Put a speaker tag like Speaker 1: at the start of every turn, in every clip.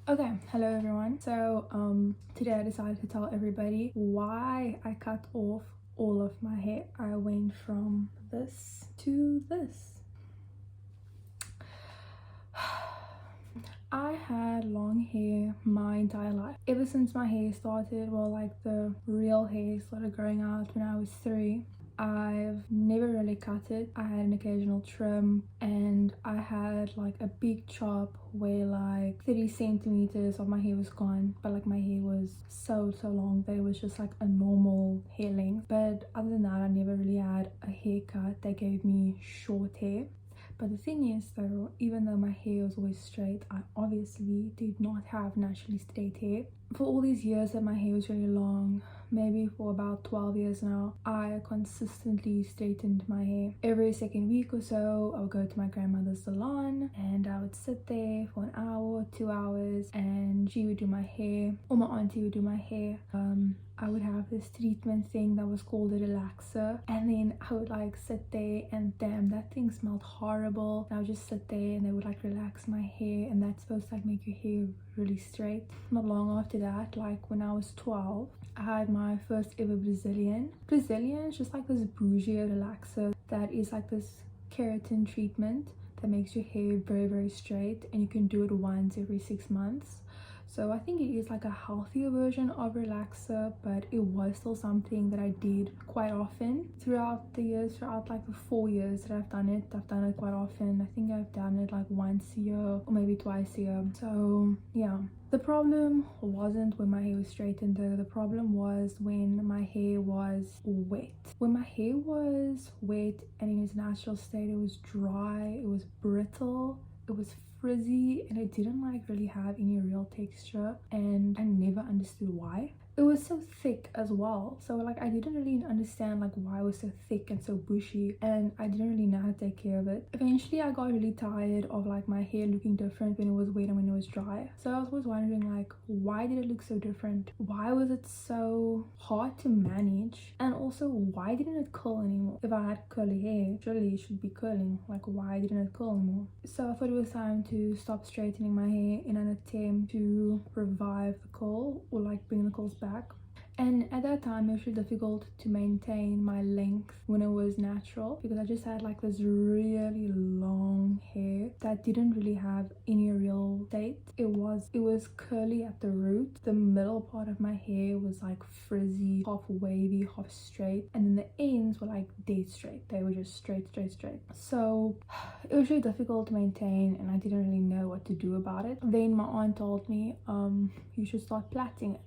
Speaker 1: Okay, hello everyone. Today I decided to tell everybody why I cut off all of my hair. I went from this to this. I had long hair my entire life. Ever since my hair started, well, like the real hair started growing out when I was 3. I've never really cut it. I had an occasional trim, and I had like a big chop where like 30 centimeters of my hair was gone, but like my hair was so long that it was just like a normal hair length. But other than that, I never really had a haircut. They gave me short hair. But the thing is though, even though my hair was always straight, I obviously did not have naturally straight hair. For all these years that my hair was really long, maybe for about 12 years now, I consistently straightened my hair. Every second week or so, I would go to my grandmother's salon and I would sit there for an hour, 2 hours, and she would do my hair, or my auntie would do my hair. I would have this treatment thing that was called a relaxer, and then I would like sit there and damn, that thing smelled horrible. And I would just sit there and they would like relax my hair, and that's supposed to like make your hair really straight. Not long after that, like when I was 12, I had my first ever Brazilian is just like this bougie relaxer that is like this keratin treatment that makes your hair very straight, and you can do it once every 6 months. So I think it is like a healthier version of relaxer, but it was still something that I did quite often throughout the years. Throughout like the 4 years that I've done it quite often. I think I've done it like once a year or maybe twice a year. So yeah, the problem wasn't when my hair was straightened though. The problem was when my hair was wet. When my hair was wet and in its natural state, it was dry, it was brittle, it was frizzy, and it didn't like really have any real texture, and I never understood why. It was so thick as well, so like I didn't really understand like why it was so thick and so bushy, and I didn't really know how to take care of it. Eventually I got really tired of like my hair looking different when it was wet and when it was dry. So I was always wondering like, why did it look so different? Why was it so hard to manage? And also, why didn't it curl anymore? If I had curly hair, surely it should be curling. Like, why didn't it curl anymore? So I thought it was time to stop straightening my hair in an attempt to revive the curl, or like bring the curls back. And at that time it was really difficult to maintain my length when it was natural, because I just had like this really long hair that didn't really have any real date. It was curly at the root. The middle part of my hair was like frizzy, half wavy, half straight, and then the ends were like dead straight. They were just straight. So it was really difficult to maintain, and I didn't really know what to do about it. Then my aunt told me you should start plaiting it,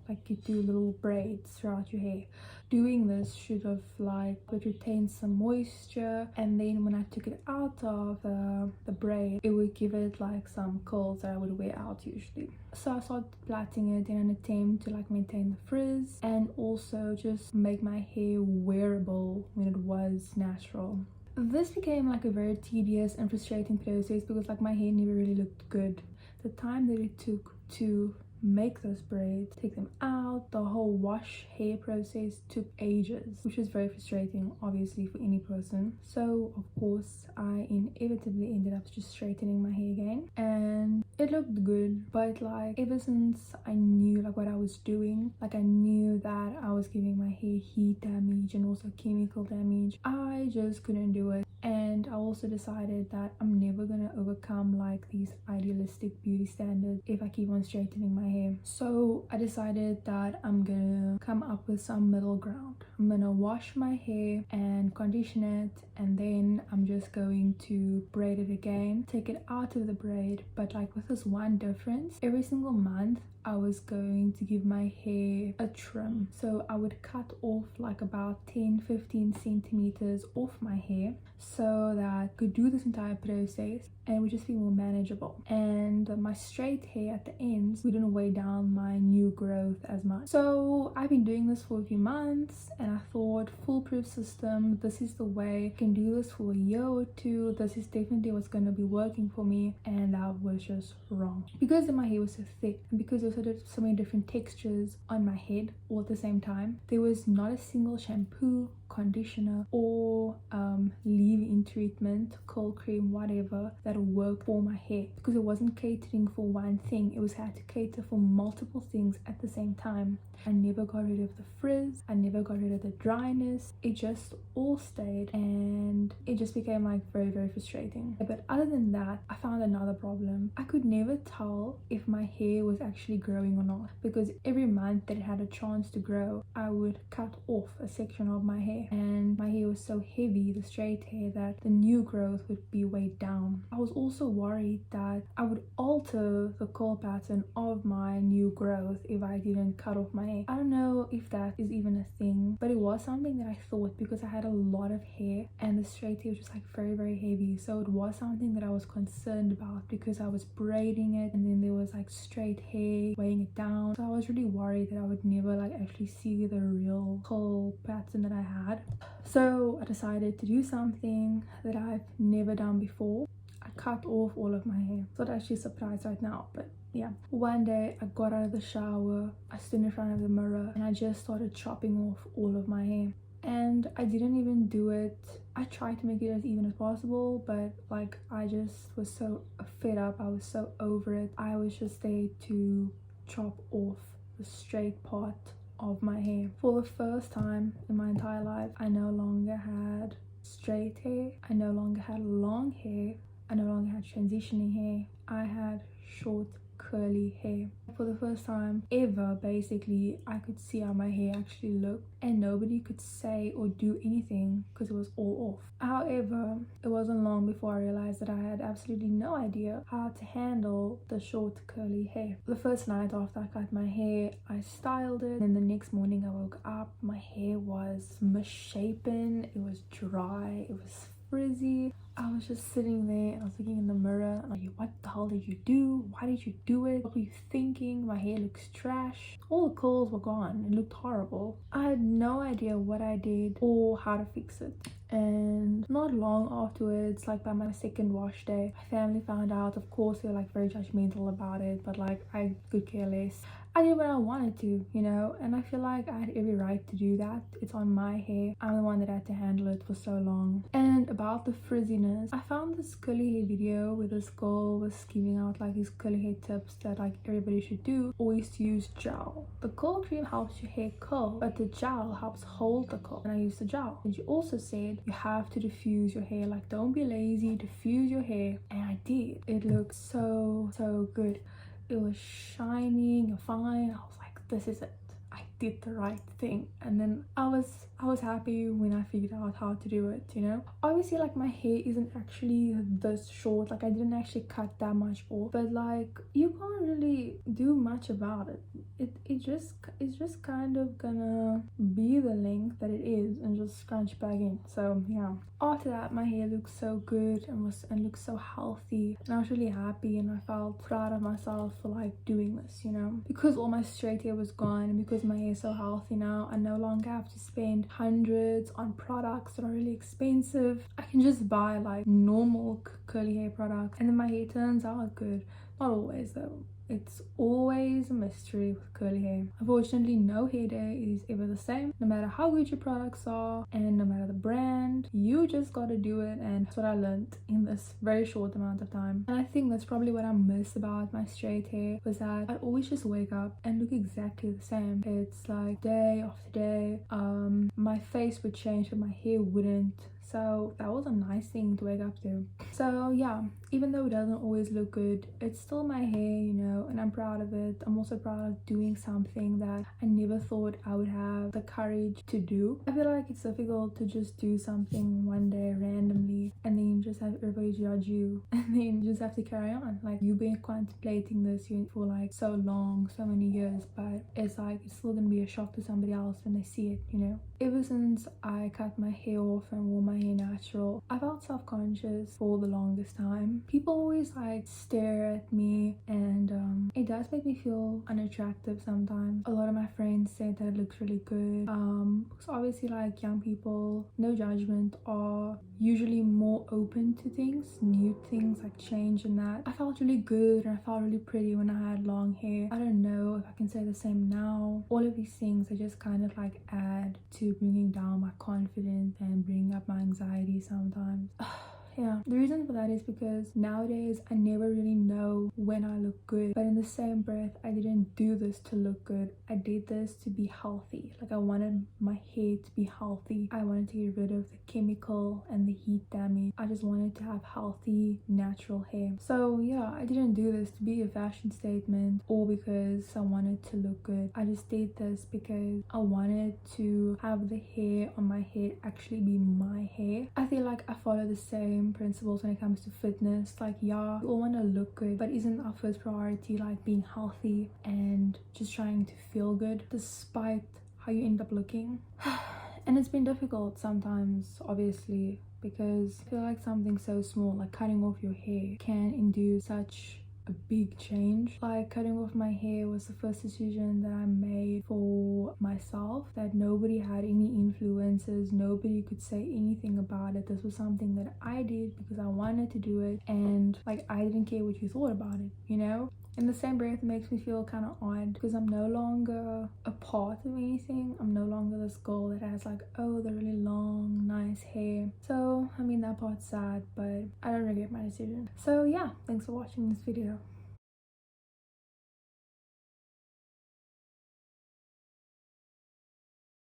Speaker 1: like you do little braids throughout your hair. Doing this should have like retained some moisture, and then when I took it out of the braid, it would give it like some curls that I would wear out usually. So I started plaiting it in an attempt to like maintain the frizz and also just make my hair wearable when it was natural. This became like a very tedious and frustrating process because like my hair never really looked good. The time that it took to make those braids, take them out, the whole wash hair process took ages, which is very frustrating obviously for any person. So of course I inevitably ended up just straightening my hair again, and it looked good. But like ever since I knew like what I was doing, like I knew that I was giving my hair heat damage and also chemical damage, I just couldn't do it. And I also decided that I'm never gonna overcome like these idealistic beauty standards if I keep on straightening my hair. So I decided that I'm gonna come up with some middle ground. I'm gonna wash my hair and condition it, and then I'm just going to braid it again, take it out of the braid, but like with this one difference: every single month I was going to give my hair a trim. So I would cut off like about 10-15 centimeters off my hair so that I could do this entire process and it would just be more manageable, and my straight hair at the ends wouldn't weigh down my new growth as much. So I've been doing this for a few months, and I thought, foolproof system, this is the way. I can do this for a year or two. This is definitely what's going to be working for me, and that was just wrong. Because my hair was so thick, and because there were so many different textures on my head all at the same time, there was not a single shampoo conditioner or leave-in treatment, curl cream, whatever, that worked for my hair, because it wasn't catering for one thing. It was had to cater for multiple things at the same time. I never got rid of the frizz, I never got rid of the dryness. It just all stayed, and it just became like very, very frustrating. But other than that, I found another problem. I could never tell if my hair was actually growing or not, because every month that it had a chance to grow, I would cut off a section of my hair, and my hair was so heavy, the straight hair, that the new growth would be weighed down. I was also worried that I would alter the curl pattern of my new growth if I didn't cut off my hair. I don't know if that is even a thing, but it was something that I thought, because I had a lot of hair and the straight hair was just like very, very heavy. So it was something that I was concerned about, because I was braiding it and then there was like straight hair weighing it down. So I was really worried that I would never like actually see the real curl pattern that I had. So I decided to do something that I've never done before. I cut off all of my hair. So that's actually a surprise right now, but yeah. One day I got out of the shower, I stood in front of the mirror, and I just started chopping off all of my hair. And I didn't even do it, I tried to make it as even as possible, but like I just was so fed up, I was so over it. I was just there to chop off the straight part of my hair. For the first time in my entire life, I no longer had straight hair, I no longer had long hair, I no longer had transitioning hair, I had short curly hair. For the first time ever, basically, I could see how my hair actually looked, and nobody could say or do anything because it was all off. However, it wasn't long before I realized that I had absolutely no idea how to handle the short curly hair. The first night after I cut my hair, I styled it, and the next morning I woke up, my hair was misshapen, it was dry, it was frizzy. I was just sitting there and I was looking in the mirror and like, what the hell did you do? Why did you do it? What were you thinking? My hair looks trash. All the curls were gone. It looked horrible. I had no idea what I did or how to fix it. And not long afterwards, like by my second wash day, my family found out. Of course, they were like very judgmental about it, but like I could care less. I did what I wanted to, you know, and I feel like I had every right to do that. It's on my hair. I'm the one that had to handle it for so long. And about the frizziness, I found this curly hair video where this girl was giving out like these curly hair tips that like everybody should do. Always use gel. The curl cream helps your hair curl, but the gel helps hold the curl, and I used the gel. And she also said you have to diffuse your hair, like don't be lazy, diffuse your hair, and I did. It looked so good. It was shining and fine. I was like, this is it, I did the right thing. And then I was happy when I figured out how to do it, you know. Obviously, like my hair isn't actually this short, like I didn't actually cut that much off, but like you can't really do much about it. It's just kind of gonna be the length that it is and just scrunch back in. So yeah, after that my hair looked so good and looked so healthy, and I was really happy and I felt proud of myself for like doing this, you know. Because all my straight hair was gone and because my hair is so healthy now, I no longer have to spend hundreds on products that are really expensive. I can just buy like normal curly hair products and then my hair turns out good. Not always though. It's always a mystery with curly hair. Unfortunately, no hair day is ever the same. No matter how good your products are and no matter the brand, you just gotta do it, and that's what I learned in this very short amount of time. And I think that's probably what I miss about my straight hair, was that I always just wake up and look exactly the same. It's like day after day. My face would change but my hair wouldn't. So that was a nice thing to wake up to. So yeah, even though it doesn't always look good, it's still my hair, you know, and I'm proud of it. I'm also proud of doing something that I never thought I would have the courage to do. I feel like it's difficult to just do something one day randomly and then just have everybody judge you and then you just have to carry on. Like you've been contemplating this for like so long, so many years, but it's like it's still gonna be a shock to somebody else when they see it, you know. Ever since I cut my hair off and wore my my hair natural. I felt self-conscious for the longest time. People always like stare at me, and it does make me feel unattractive sometimes. A lot of my friends say that it looks really good, because obviously like young people, no judgment, are usually more open to things, new things, like change and that. I felt really good and I felt really pretty when I had long hair. I don't know if I can say the same now. All of these things, they just kind of like add to bringing down my confidence and bringing up my anxiety sometimes. Yeah, the reason for that is because nowadays I never really know when I look good, but in the same breath I didn't do this to look good. I did this to be healthy. Like, I wanted my hair to be healthy. I wanted to get rid of the chemical and the heat damage. I just wanted to have healthy, natural hair. So yeah, I didn't do this to be a fashion statement or because I wanted to look good. I just did this because I wanted to have the hair on my head actually be my hair. I feel like I follow the same principles when it comes to fitness. Like, yeah, we all want to look good, but isn't our first priority like being healthy and just trying to feel good despite how you end up looking? And it's been difficult sometimes, obviously, because I feel like something so small like cutting off your hair can induce such a big change. Like, cutting off my hair was the first decision that I made for myself, that nobody had any influences, nobody could say anything about it. This was something that I did because I wanted to do it, and like, I didn't care what you thought about it, you know? In the same breath, it makes me feel kind of odd because I'm no longer a part of anything. I'm no longer this girl that has like, oh, the really long, nice hair. So, I mean, that part's sad, but I don't regret my decision. So yeah, thanks for watching this video.